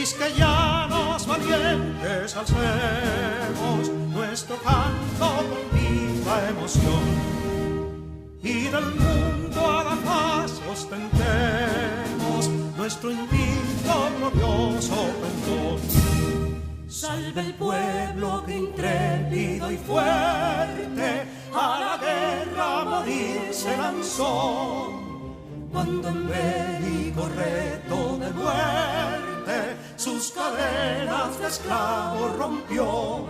quisqueyanos valientes alcemos nuestro canto con viva emoción, y del mundo a la paz ostentemos nuestro invicto glorioso pendón. Salve el pueblo que intrépido y fuerte a la guerra a morir se lanzó, cuando en bélico reto de muerte sus cadenas de esclavos rompió.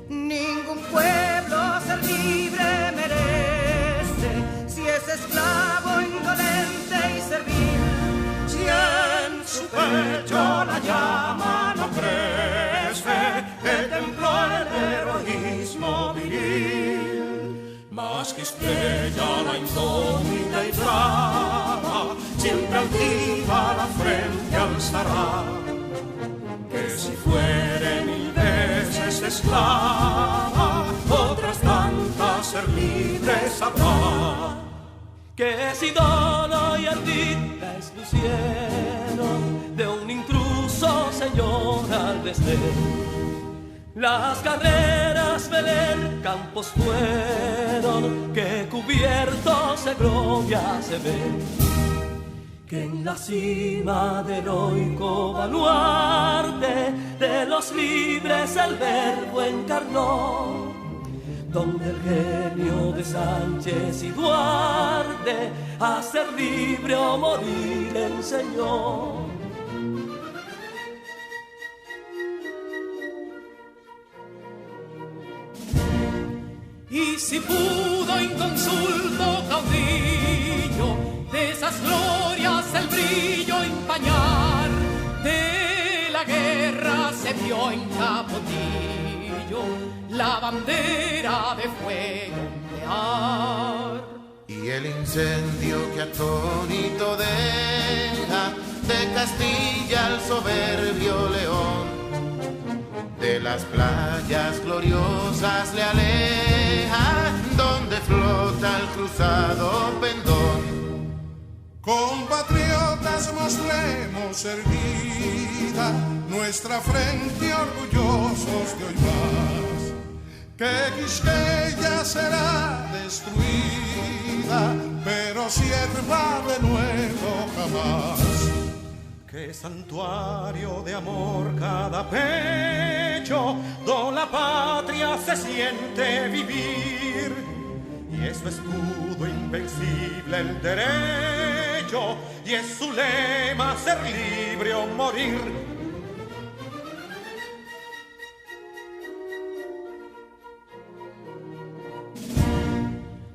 Ningún pueblo ser libre merece si es esclavo, indolente y servil. Si en su pecho la llama no crece, que templó el heroísmo viril, más que estrella la indómita y brava, siempre altiva la frente alzará, que si fuere mil veces esclava, otras tantas ser libre sabrá. Que si dolo y ardita expusieron de un intruso señor al desdén, las carreras Belén campos fueron, que cubiertos de gloria se ven, que en la cima del heroico baluarte de los libres el verbo encarnó, donde el genio de Sánchez y Duarte a ser libre o morir enseñó. Y si pudo inconsulto caudillo de esas glorias el brillo empañar, de la guerra se vio en Capotillo la bandera de fuego ondear. Y el incendio que atónito deja de Castilla al soberbio león, de las playas gloriosas le aleja, donde flota el cruzado pendón. Compatriotas, mostremos erguida nuestra frente orgullosos de hoy más, que Quisqueya será destruida, pero sierva de nuevo jamás. Que santuario de amor cada pecho, donde la patria se siente vivir, y es su escudo invencible el derecho, y es su lema ser libre o morir.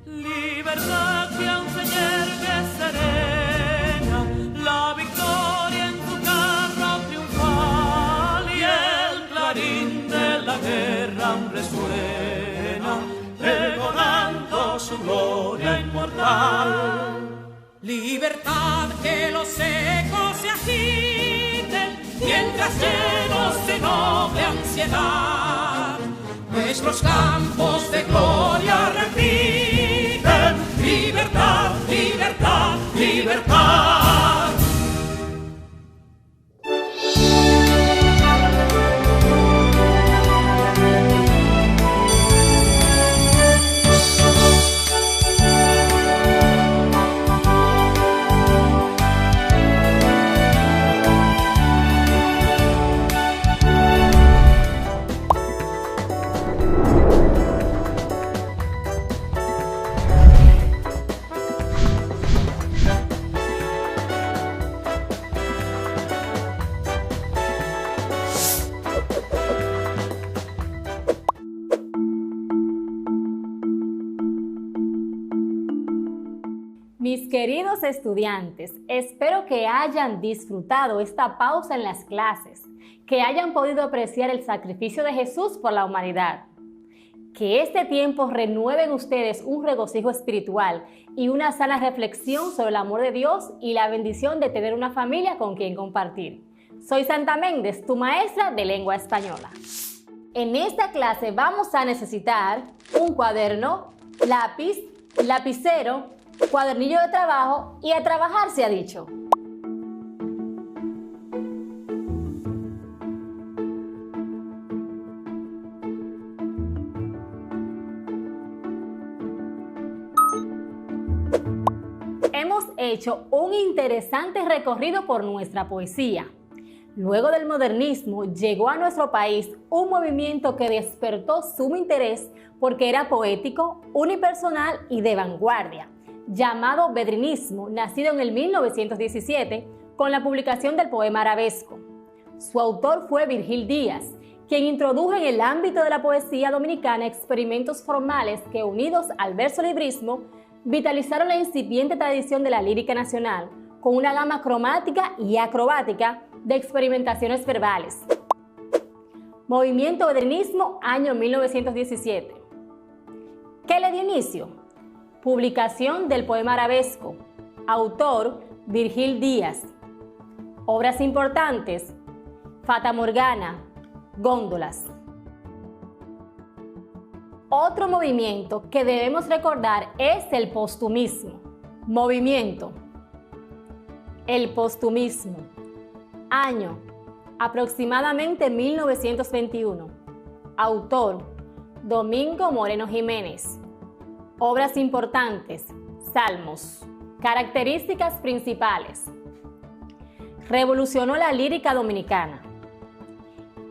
Libertad que aún se yergue serena, la victoria en tu carro triunfal, y el clarín de la guerra aún resuena, pregonando su gloria inmortal. Libertad, que los ecos se agiten mientras llenos de noble ansiedad nuestros campos de gloria repiten. Libertad, libertad, libertad. Mis queridos estudiantes, espero que hayan disfrutado esta pausa en las clases, que hayan podido apreciar el sacrificio de Jesús por la humanidad. Que este tiempo renueve en ustedes un regocijo espiritual y una sana reflexión sobre el amor de Dios y la bendición de tener una familia con quien compartir. Soy Santa Méndez, tu maestra de lengua española. En esta clase vamos a necesitar un cuaderno, lápiz, lapicero, cuadernillo de trabajo y a trabajar se ha dicho. Hemos hecho un interesante recorrido por nuestra poesía. Luego del modernismo llegó a nuestro país un movimiento que despertó sumo interés porque era poético, unipersonal y de vanguardia, llamado bedrinismo, nacido en el 1917 con la publicación del poema arabesco. Su autor fue Virgil Díaz, quien introdujo en el ámbito de la poesía dominicana experimentos formales que, unidos al verso librismo, vitalizaron la incipiente tradición de la lírica nacional, con una gama cromática y acrobática de experimentaciones verbales. Movimiento bedrinismo, año 1917. ¿Qué le dio inicio? Publicación del poema arabesco. Autor, Virgil Díaz. Obras importantes: Fata Morgana, Góndolas. Otro movimiento que debemos recordar es el postumismo. Movimiento. El postumismo. Año, aproximadamente 1921. Autor, Domingo Moreno Jiménez. Obras importantes: Salmos. Características principales: revolucionó la lírica dominicana.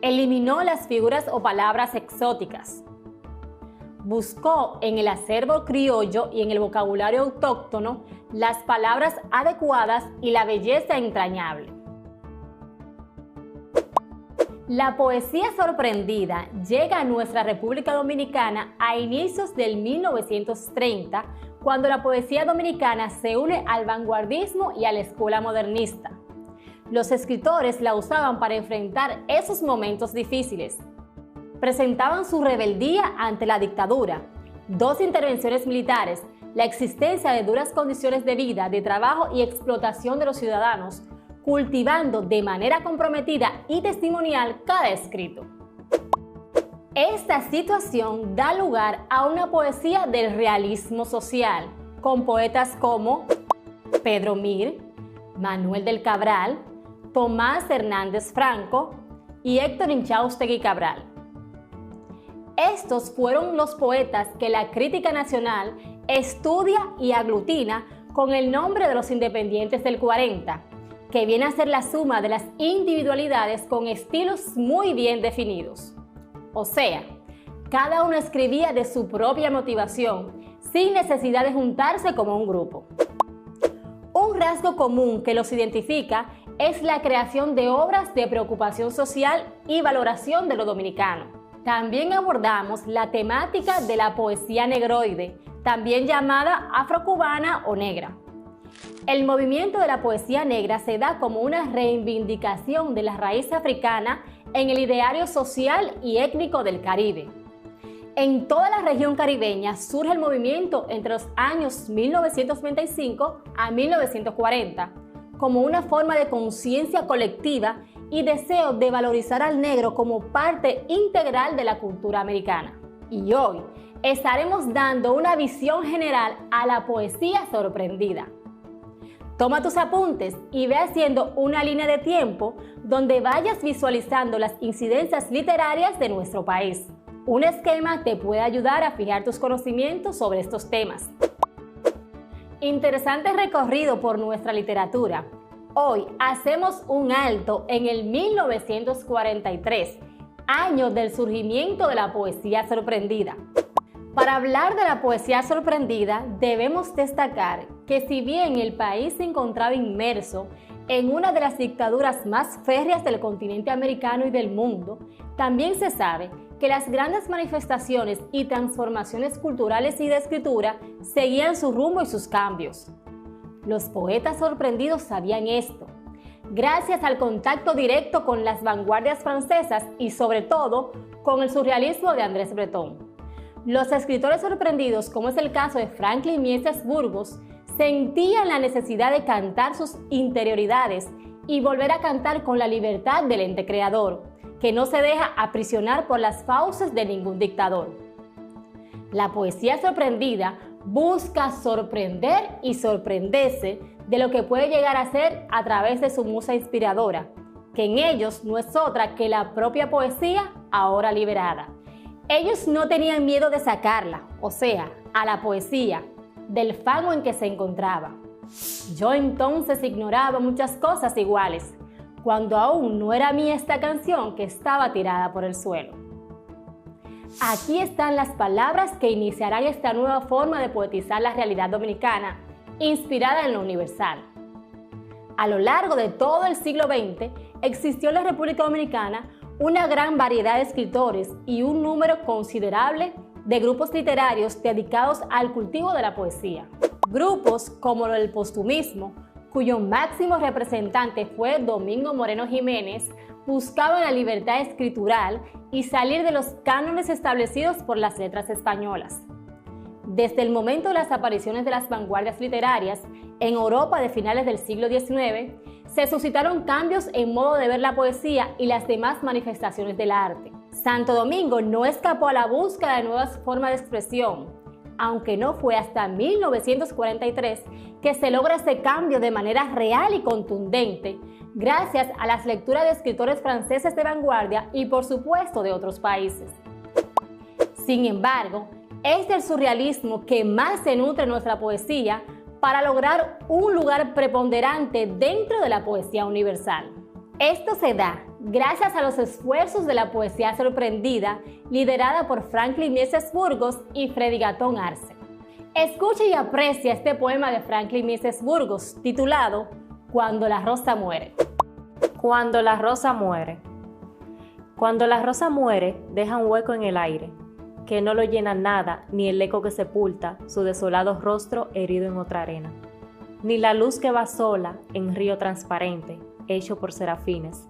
Eliminó las figuras o palabras exóticas. Buscó en el acervo criollo y en el vocabulario autóctono las palabras adecuadas y la belleza entrañable. La poesía sorprendida llega a nuestra República Dominicana a inicios del 1930, cuando la poesía dominicana se une al vanguardismo y a la escuela modernista. Los escritores la usaban para enfrentar esos momentos difíciles. Presentaban su rebeldía ante la dictadura, 2 intervenciones militares, la existencia de duras condiciones de vida, de trabajo y explotación de los ciudadanos, cultivando de manera comprometida y testimonial cada escrito. Esta situación da lugar a una poesía del realismo social, con poetas como Pedro Mir, Manuel del Cabral, Tomás Hernández Franco y Héctor Inchaustegui Cabral. Estos fueron los poetas que la crítica nacional estudia y aglutina con el nombre de los independientes del 40, que viene a ser la suma de las individualidades con estilos muy bien definidos. O sea, cada uno escribía de su propia motivación, sin necesidad de juntarse como un grupo. Un rasgo común que los identifica es la creación de obras de preocupación social y valoración de lo dominicano. También abordamos la temática de la poesía negroide, también llamada afrocubana o negra. El movimiento de la poesía negra se da como una reivindicación de la raíz africana en el ideario social y étnico del Caribe. En toda la región caribeña surge el movimiento entre los años 1925 a 1940, como una forma de conciencia colectiva y deseo de valorizar al negro como parte integral de la cultura americana. Y hoy estaremos dando una visión general a la poesía sorprendida. Toma tus apuntes y ve haciendo una línea de tiempo donde vayas visualizando las incidencias literarias de nuestro país. Un esquema te puede ayudar a fijar tus conocimientos sobre estos temas. Interesante recorrido por nuestra literatura. Hoy hacemos un alto en el 1943, año del surgimiento de la poesía sorprendida. Para hablar de la poesía sorprendida, debemos destacar que si bien el país se encontraba inmerso en una de las dictaduras más férreas del continente americano y del mundo, también se sabe que las grandes manifestaciones y transformaciones culturales y de escritura seguían su rumbo y sus cambios. Los poetas sorprendidos sabían esto, gracias al contacto directo con las vanguardias francesas y sobre todo con el surrealismo de Andrés Breton. Los escritores sorprendidos, como es el caso de Franklin Mieses Burgos, sentían la necesidad de cantar sus interioridades y volver a cantar con la libertad del ente creador, que no se deja aprisionar por las fauces de ningún dictador. La poesía sorprendida busca sorprender y sorprenderse de lo que puede llegar a ser a través de su musa inspiradora, que en ellos no es otra que la propia poesía ahora liberada. Ellos no tenían miedo de sacarla, o sea, a la poesía, del fango en que se encontraba. Yo entonces ignoraba muchas cosas iguales, cuando aún no era mía esta canción que estaba tirada por el suelo. Aquí están las palabras que iniciarán esta nueva forma de poetizar la realidad dominicana, inspirada en lo universal. A lo largo de todo el siglo XX, existió en la República Dominicana una gran variedad de escritores y un número considerable de grupos literarios dedicados al cultivo de la poesía. Grupos como el postumismo, cuyo máximo representante fue Domingo Moreno Jiménez, buscaban la libertad escritural y salir de los cánones establecidos por las letras españolas. Desde el momento de las apariciones de las vanguardias literarias en Europa de finales del siglo XIX, se suscitaron cambios en modo de ver la poesía y las demás manifestaciones del arte. Santo Domingo no escapó a la búsqueda de nuevas formas de expresión, aunque no fue hasta 1943 que se logra ese cambio de manera real y contundente, gracias a las lecturas de escritores franceses de vanguardia y por supuesto de otros países. Sin embargo, es del surrealismo que más se nutre nuestra poesía para lograr un lugar preponderante dentro de la poesía universal. Esto se da gracias a los esfuerzos de la poesía sorprendida, liderada por Franklin Mieses Burgos y Freddy Gatón Arce. Escucha y aprecia este poema de Franklin Mieses Burgos, titulado Cuando la rosa muere. Cuando la rosa muere. Cuando la rosa muere, deja un hueco en el aire, que no lo llena nada, ni el eco que sepulta su desolado rostro herido en otra arena, ni la luz que va sola en río transparente, hecho por serafines,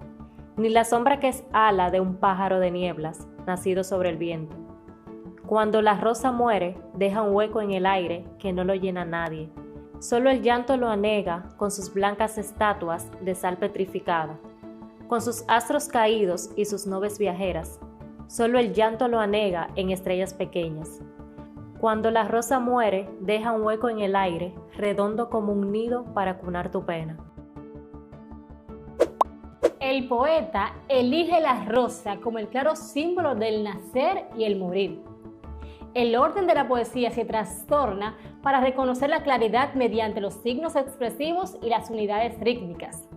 ni la sombra que es ala de un pájaro de nieblas, nacido sobre el viento. Cuando la rosa muere, deja un hueco en el aire que no lo llena nadie. Solo el llanto lo anega con sus blancas estatuas de sal petrificada, con sus astros caídos y sus nubes viajeras. Solo el llanto lo anega en estrellas pequeñas. Cuando la rosa muere, deja un hueco en el aire, redondo como un nido para cunar tu pena. El poeta elige la rosa como el claro símbolo del nacer y el morir. El orden de la poesía se trastorna para reconocer la claridad mediante los signos expresivos y las unidades rítmicas.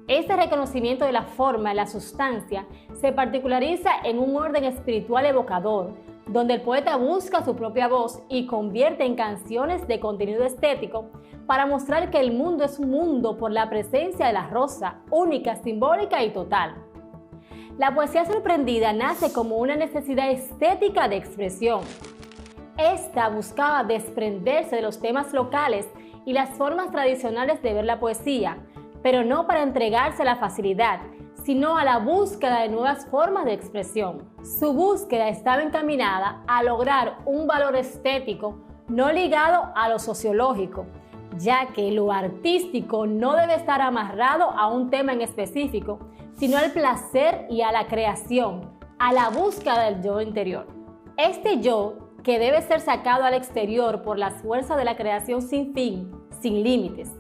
Este reconocimiento de la forma y la sustancia se particulariza en un orden espiritual evocador, donde el poeta busca su propia voz y convierte en canciones de contenido estético para mostrar que el mundo es un mundo por la presencia de la rosa, única, simbólica y total. La poesía sorprendida nace como una necesidad estética de expresión. Esta buscaba desprenderse de los temas locales y las formas tradicionales de ver la poesía, pero no para entregarse a la facilidad, sino a la búsqueda de nuevas formas de expresión. Su búsqueda estaba encaminada a lograr un valor estético no ligado a lo sociológico, ya que lo artístico no debe estar amarrado a un tema en específico, sino al placer y a la creación, a la búsqueda del yo interior. Este yo, que debe ser sacado al exterior por las fuerzas de la creación sin fin, sin límites.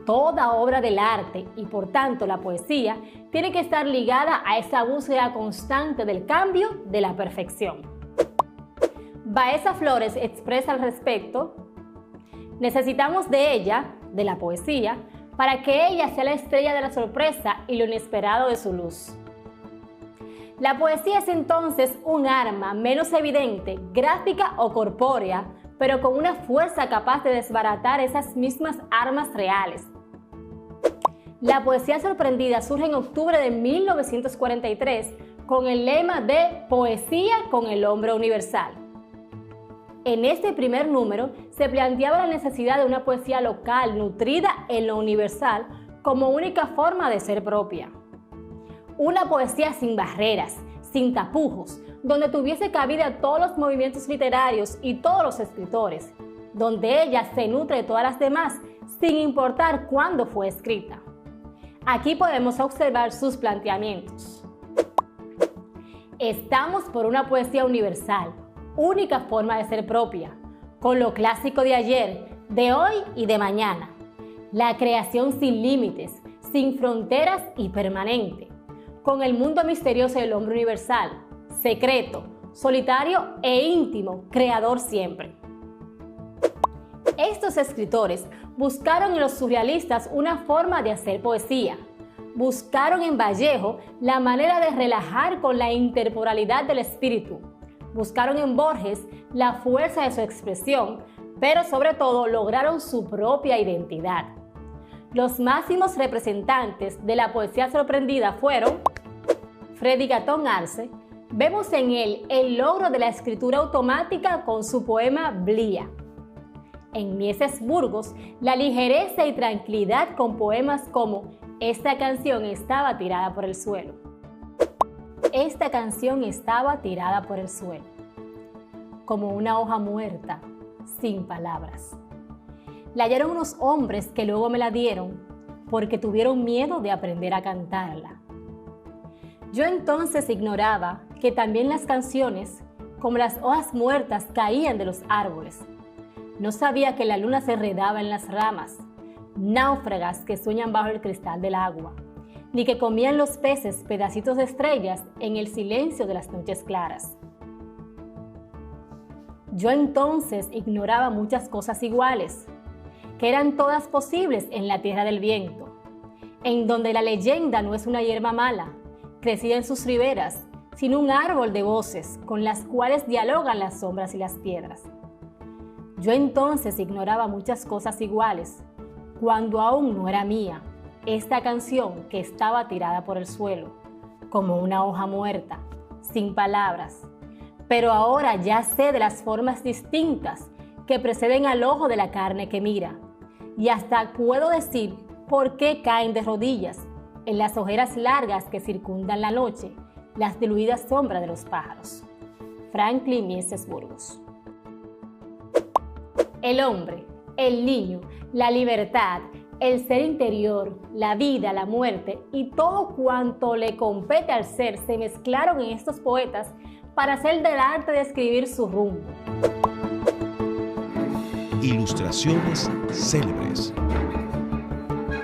Toda obra del arte y por tanto la poesía tiene que estar ligada a esa búsqueda constante del cambio, de la perfección. Baeza Flores expresa al respecto: necesitamos de ella, de la poesía, para que ella sea la estrella de la sorpresa y lo inesperado de su luz. La poesía es entonces un arma menos evidente, gráfica o corpórea, pero con una fuerza capaz de desbaratar esas mismas armas reales. La poesía sorprendida surge en octubre de 1943 con el lema de Poesía con el hombre universal. En este primer número se planteaba la necesidad de una poesía local nutrida en lo universal como única forma de ser propia. Una poesía sin barreras, sin tapujos, donde tuviese cabida todos los movimientos literarios y todos los escritores, donde ella se nutre de todas las demás, sin importar cuándo fue escrita. Aquí podemos observar sus planteamientos. Estamos por una poesía universal, única forma de ser propia, con lo clásico de ayer, de hoy y de mañana. La creación sin límites, sin fronteras y permanente, con el mundo misterioso del hombre universal, secreto, solitario e íntimo, creador siempre. Estos escritores buscaron en los surrealistas una forma de hacer poesía. Buscaron en Vallejo la manera de relajar con la interporalidad del espíritu. Buscaron en Borges la fuerza de su expresión, pero sobre todo lograron su propia identidad. Los máximos representantes de la poesía sorprendida fueron Freddy Gatón Arce. Vemos en él el logro de la escritura automática con su poema Blía. En Mieses Burgos, la ligereza y tranquilidad con poemas como Esta canción estaba tirada por el suelo. Esta canción estaba tirada por el suelo, como una hoja muerta, sin palabras. La hallaron unos hombres que luego me la dieron porque tuvieron miedo de aprender a cantarla. Yo entonces ignoraba que también las canciones, como las hojas muertas, caían de los árboles. No sabía que la luna se enredaba en las ramas, náufragas que sueñan bajo el cristal del agua, ni que comían los peces pedacitos de estrellas en el silencio de las noches claras. Yo entonces ignoraba muchas cosas iguales, que eran todas posibles en la tierra del viento, en donde la leyenda no es una hierba mala, crecida en sus riberas, sino un árbol de voces con las cuales dialogan las sombras y las piedras. Yo entonces ignoraba muchas cosas iguales, cuando aún no era mía, esta canción que estaba tirada por el suelo, como una hoja muerta, sin palabras. Pero ahora ya sé de las formas distintas que preceden al ojo de la carne que mira, y hasta puedo decir por qué caen de rodillas en las ojeras largas que circundan la noche, las diluidas sombras de los pájaros. Franklin Mieses Burgos. El hombre, el niño, la libertad, el ser interior, la vida, la muerte y todo cuanto le compete al ser se mezclaron en estos poetas para hacer del arte de escribir su rumbo. Ilustraciones célebres.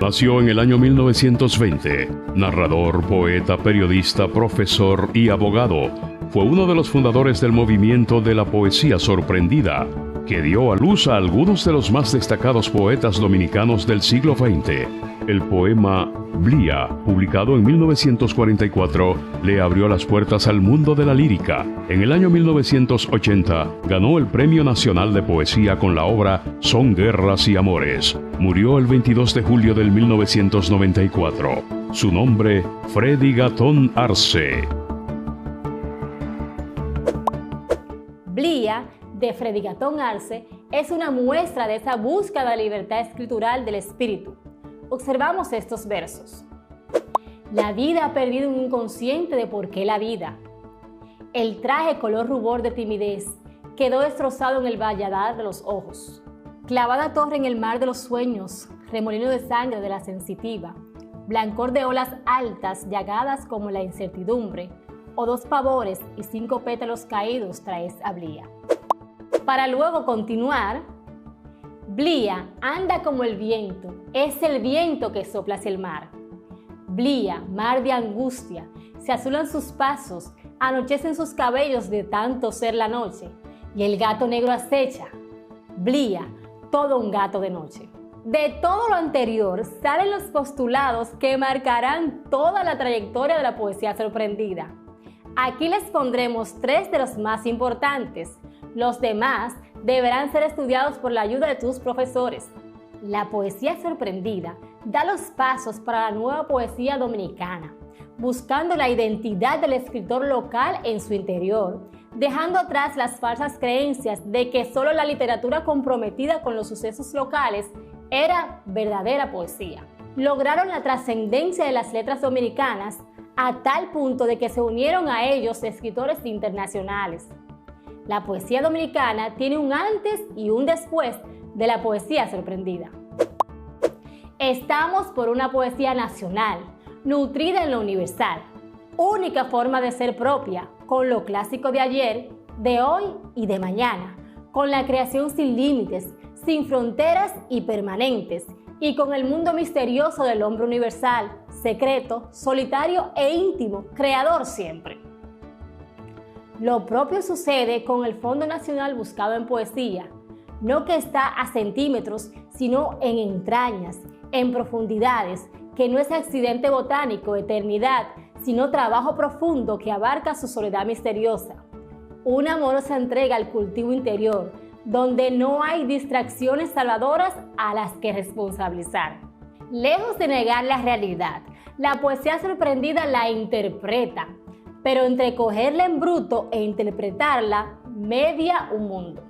Nació en el año 1920. Narrador, poeta, periodista, profesor y abogado. Fue uno de los fundadores del movimiento de la poesía sorprendida, que dio a luz a algunos de los más destacados poetas dominicanos del siglo XX. El poema Blía, publicado en 1944, le abrió las puertas al mundo de la lírica. En el año 1980 ganó el Premio Nacional de Poesía con la obra Son Guerras y Amores. Murió el 22 de julio del 1994. Su nombre, Freddy Gatón Arce. Blía, de Freddy Gatón Arce, es una muestra de esa búsqueda de libertad escritural del espíritu. Observamos estos versos. La vida ha perdido un inconsciente de por qué la vida. El traje color rubor de timidez quedó destrozado en el valladar de los ojos. Clavada torre en el mar de los sueños, remolino de sangre de la sensitiva, blancor de olas altas llagadas como la incertidumbre, o dos pavores y 5 pétalos caídos traes a Blía. Para luego continuar, Blía anda como el viento, es el viento que sopla hacia el mar. Blía, mar de angustia, se azulan sus pasos, anochecen sus cabellos de tanto ser la noche, y el gato negro acecha. Blía, todo un gato de noche. De todo lo anterior salen los postulados que marcarán toda la trayectoria de la poesía sorprendida. Aquí les pondremos 3 de los más importantes. Los demás deberán ser estudiados por la ayuda de tus profesores. La poesía sorprendida da los pasos para la nueva poesía dominicana, buscando la identidad del escritor local en su interior, dejando atrás las falsas creencias de que solo la literatura comprometida con los sucesos locales era verdadera poesía. Lograron la trascendencia de las letras dominicanas a tal punto de que se unieron a ellos escritores internacionales. La poesía dominicana tiene un antes y un después de la poesía sorprendida. Estamos por una poesía nacional, nutrida en lo universal, única forma de ser propia, con lo clásico de ayer, de hoy y de mañana, con la creación sin límites, sin fronteras y permanentes, y con el mundo misterioso del hombre universal, secreto, solitario e íntimo, creador siempre. Lo propio sucede con el Fondo Nacional Buscado en Poesía, no que está a centímetros, sino en entrañas, en profundidades, que no es accidente botánico, eternidad, sino trabajo profundo que abarca su soledad misteriosa. Una amorosa entrega al cultivo interior, donde no hay distracciones salvadoras a las que responsabilizar. Lejos de negar la realidad, la poesía sorprendida la interpreta, pero entre cogerla en bruto e interpretarla, media un mundo.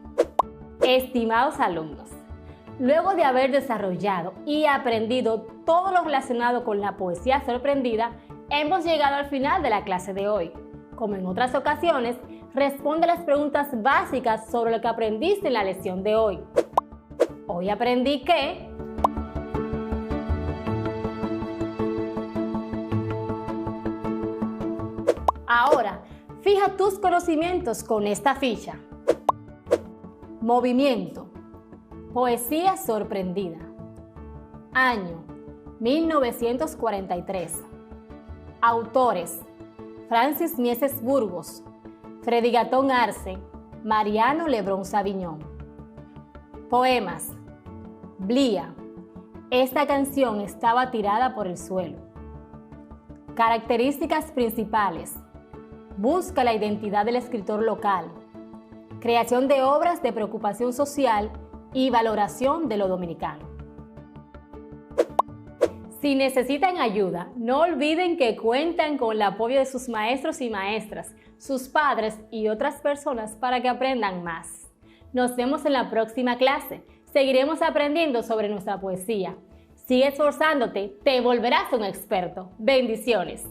Estimados alumnos, luego de haber desarrollado y aprendido todo lo relacionado con la poesía sorprendida, hemos llegado al final de la clase de hoy. Como en otras ocasiones, responde las preguntas básicas sobre lo que aprendiste en la lección de hoy. Hoy aprendí que ahora, fija tus conocimientos con esta ficha. Movimiento. Poesía sorprendida. Año 1943. Autores: Francis Mieses Burgos, Freddy Gatón Arce, Mariano Lebrón Saviñón. Poemas: Blía. Esta canción estaba tirada por el suelo. Características principales: busca la identidad del escritor local, creación de obras de preocupación social y valoración de lo dominicano. Si necesitan ayuda, no olviden que cuentan con el apoyo de sus maestros y maestras, sus padres y otras personas para que aprendan más. Nos vemos en la próxima clase. Seguiremos aprendiendo sobre nuestra poesía. Sigue esforzándote, te volverás un experto. Bendiciones.